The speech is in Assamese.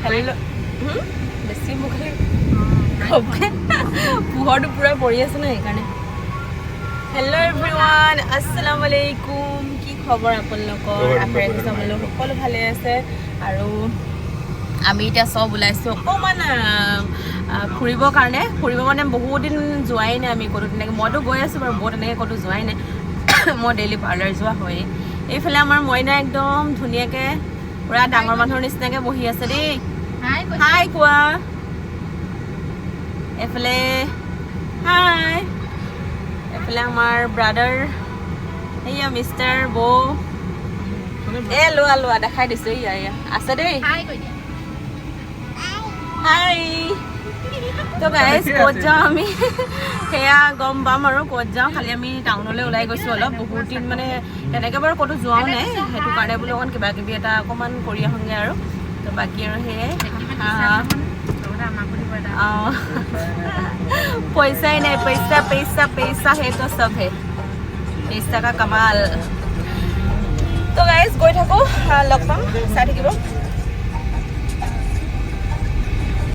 হেল্ল' বেছি মোক পোহৰটো পূৰা পৰি আছে ন সেইকাৰণে হেল্ল' এভৰিৱান আসসালামু আলাইকুম কি খবৰ আপোনালোকৰ আশা ৰাখিছোঁ আপোনালোক সকলো ভালে আছে আৰু আমি এতিয়া চব ওলাইছোঁ অকণমান ফুৰিবৰ কাৰণে ফুৰিব মানে বহুত দিন যোৱাই নাই আমি ক'তো তেনেকৈ মইতো গৈ আছোঁ বাৰু বহুত তেনেকৈ ক'তো যোৱাই নাই মই ডেইলি পাৰ্লাৰ যোৱা হয়েই এইফালে আমাৰ মইনা একদম ধুনীয়াকৈ পুৰা ডাঙৰ মানুহৰ নিচিনাকৈ বহি আছে দেই হাই কোৱা এইফালে হাই এইফালে আমাৰ ব্ৰাদাৰ এইয়া মিষ্টাৰ বৌ এ লোৱা লোৱা দেখাই দিছোঁ ইয়া আছে দেই হাই তো গাইজ ক'ত যাওঁ আমি সেয়া গম পাম আৰু ক'ত যাওঁ খালি আমি টাউনলৈ ওলাই গৈছোঁ অলপ বহুত দিন মানে তেনেকৈ বাৰু ক'তো যোৱাও নাই সেইটো কাৰণে বোলো অকণ কিবা কিবি এটা অকণমান কৰি আহোঁগৈ আৰু তো বাকী আৰু সেয়াই পইচাই নাই পইচা পইচা পইচা হে তো চব হে পইচা কা কামাল তো গাইজ গৈ থাকোঁ লগ পাম চাই থাকিব